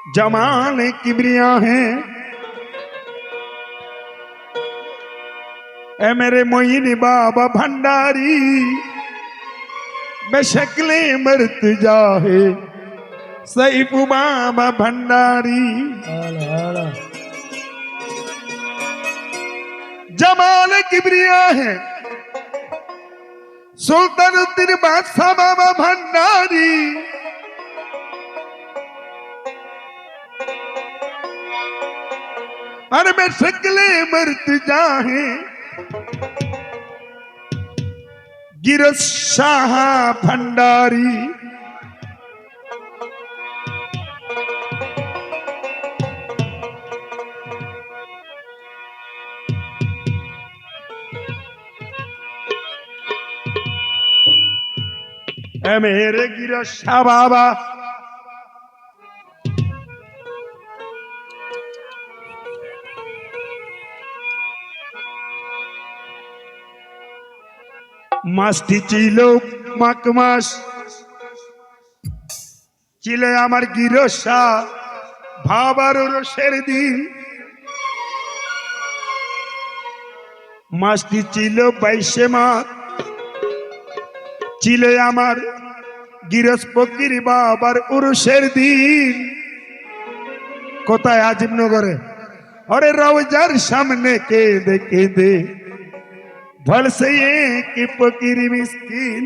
जमाल किबरिया है। ए मेरे मोइन बाबा भंडारी बेशक्ले मर्त जाहे सैफ बाबा भंडारी। जमाल किबरिया है सुल्तानुद्दीन बादशाह बाबा भंडारी। अरे मैं शक्ले मर्त जाहे गिरस शाह भंडारी। ए मेरे गिरस शाह बाबा মাসটি ছিল মাঘ মাস, ছিল আমার গিরসা ভাবার রসের দিন। মাসটি ছিল 22 মাঘ, ছিল আমার গিরস ফকির বাবার উরুসের দিন। কোথায়? আজিমনগরে। अरे রওজার সামনে কেঁদে কেঁদে भलसे की फकीर मिस्किन।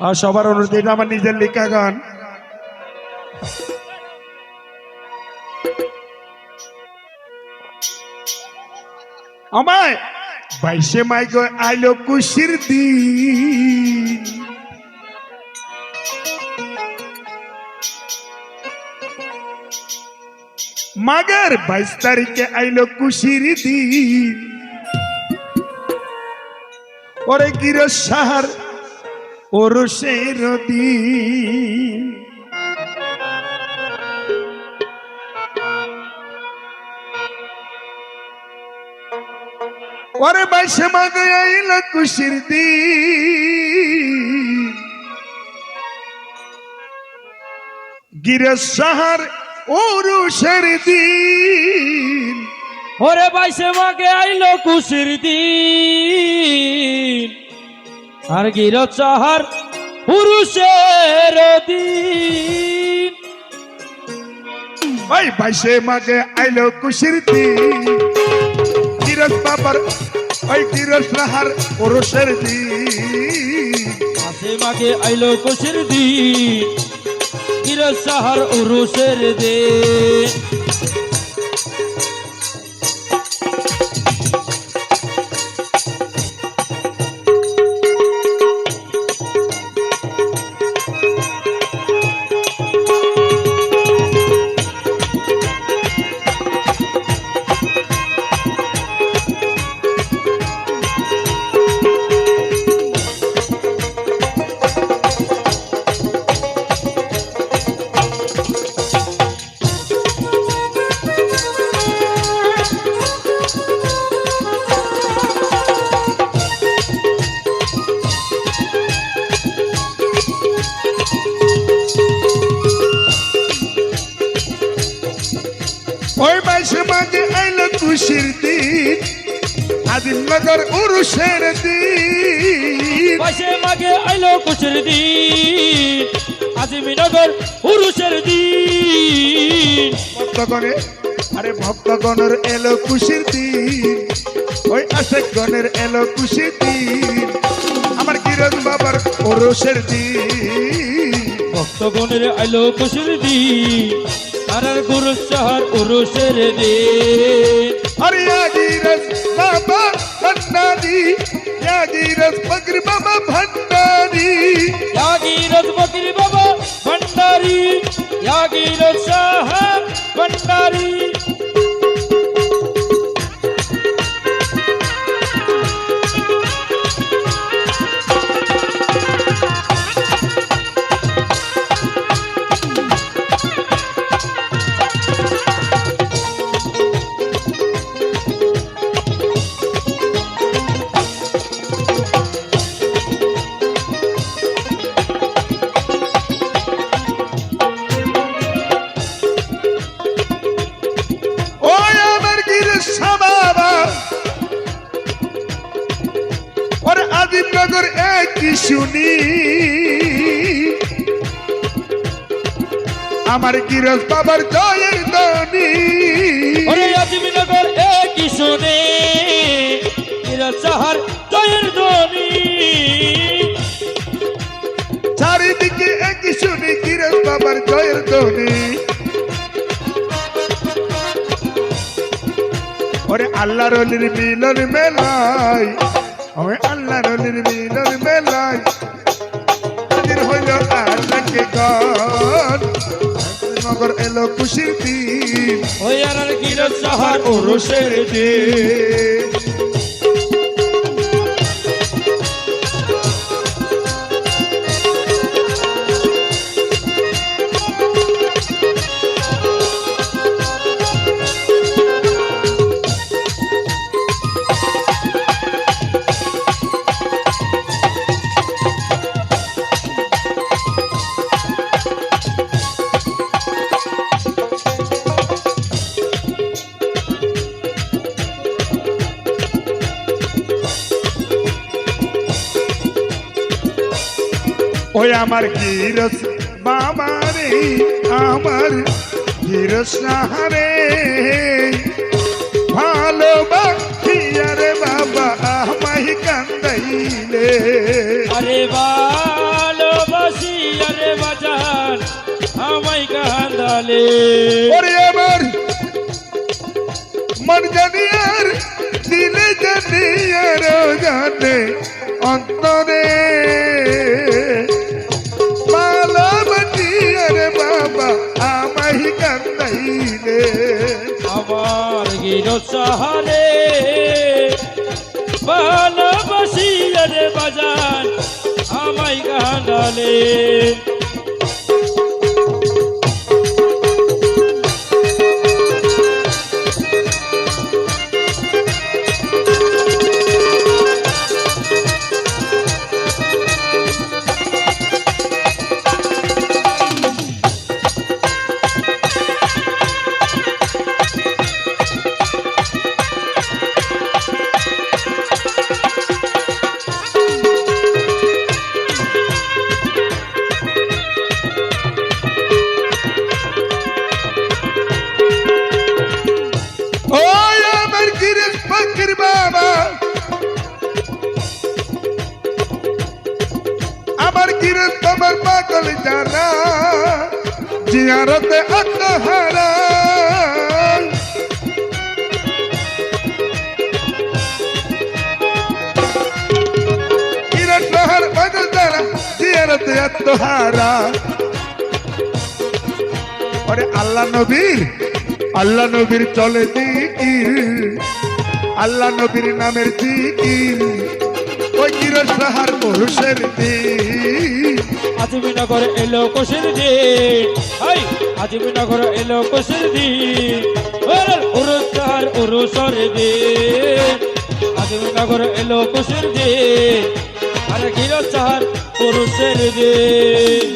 আর সবার অনুরোধ, এটা আমার নিজের লেখা গান। আমায় 22 মাই গো আইলো খুশির দিন। मगर 22 तारीखे आइलो खुशिर दिन। और गिरो शहर और शेर दिन। और 22 माघ आइलो खुशिर दिन। गिरो शहर উরুষের দিন। ওরে 22 মাঘে আইলো খুশির দিন, আর গিরত শহর উরুষের দিন। ওই 22 মাঘে আইলো খুশির দিন, গিরত বাবার ওই গিরত শহর উরুষের দিন। 22 মাঘে আইলো খুশির দিন, গিরত শহর উরুষের দিন। ওই 22 মাঘে আইলো খুশির দিন, আজিমনগর উরুষের দিন। 22 মাঘে আইলো খুশির দিন, আজিমনগর উরুষের দিন। ভক্তগণে, আরে ভক্তগণের এলো খুশির দিন, ওই আশেকগণের এলো খুশির দিন। আমার গিরজ বাবার উরুষের দিন। ভক্তগণের আইলো খুশির দিন, আর গুরু শহর উরুষের দিন। अरे यागीरस बाबा भंडारी, यागीरस फकीर बाबा भंडारी। यागीरस फकीर बाबा भंडारी, यागीरस शाह भंडारी। আজিমনগর একই শুনি আমার গিরস বাবার জয়ের ধ্বনি ওরে আজিমনগর একই শুনে গিরস সাহার জয়ের ধ্বনি চারিদিকে একই শুনি গিরস বাবার জয়ের ধ্বনি ওরে আল্লাহ রলির মিলন মেলায় ওরে আল্লাহ রলির মিলন মেলায় হাজির হইল আল্লাহকে গান মগর এলো খুশির দিন ওই আর গিরস সাহার ওরসের দিন ওই আমার গিরস বাবা রে আমার গিরস সাহারে ভালোবাসিয়া রে বাবা আমায় কান্দাইলে আরে ভালোবাসি আরে বাজান আমায় কান্দালে ওরে আমার মন জানিয়ার দিলে জানিয়ার জানে অন্তরে ভালোবাসিয়া রে বাবা আমায় কান্দাইলে আমার গিরস সাহারে ভালোবাসি আরে বাজান আমায় কান্দালে ওই আমার গিরিশ ফকির বাবা আমার গিরিশ তোমার পাগল জানা জিয়ারতে আত্মহারা গিরিশ পাহাড় পাগল জানা জিয়ারতে আত্মহারা ওরে আল্লাহ নবীর চলে জিকির আল্লাহ নবীর নামের জিকির ওই গিরস সাহার পুরুষের দিন আজিমনগর এলো কোষের দিন হাই আজিমনগর এলো কোষের দিন উরুস সাহার উরুসর দিন আজিমনগর এলো কোষের দিন আরে গিরস সাহার পুরুষের দিন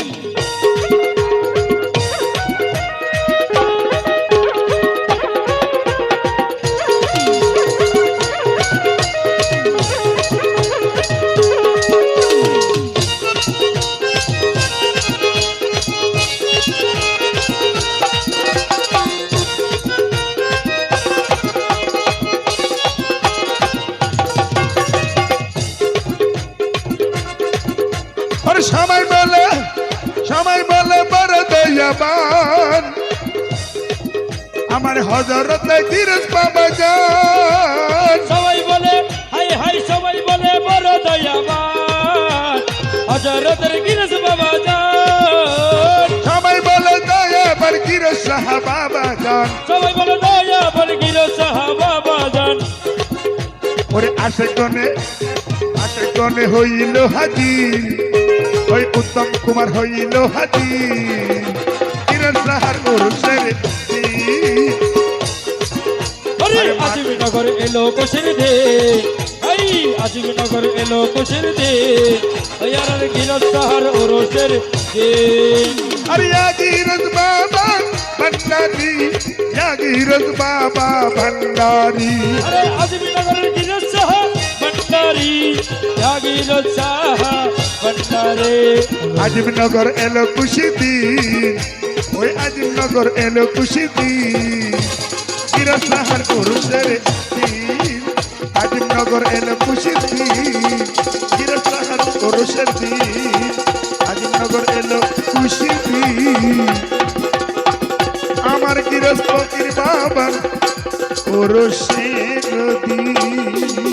সময় বলে বড় দয়াবান আমার হযরতে গিরস বাবা জান সবাই বলে হাই হাই সবাই বলে বড় দয়াবান হযরতের গিরস বাবা জান সবাই বলে দয়াবান গিরস সাহা বাবা জান সবাই বলে দয়াবান গিরস সাহা বাবা জান ওরে আশে কোনে হইল হাজির ওই উত্তম কুমার হইল হাজির গিরস সাহার পুরুষের দিন আরে আজিমনগর এলো কোষের দিন হাই আজিমনগর এলো কোষের দিন আর গিরস সাহার উরুসের দিন अरे या गीरज बाबा भंडारी या गीरज बाबा भंडारी अरे আজিমনগর গিরস সাহার ভণ্ডারি ভান্ডারি জাগির সাহা ভান্ডারে আজিমনগর এলো খুশি দিন ওই আজিমনগর এলো খুশি দিন গিরস সাহার উরুষের দিন আজিমনগর এলো খুশি দিন গিরস সাহার উরুষের দিন আজিমনগর এলো খুশি দিন আমার গিরস ফকির বাবার উরুষের দিন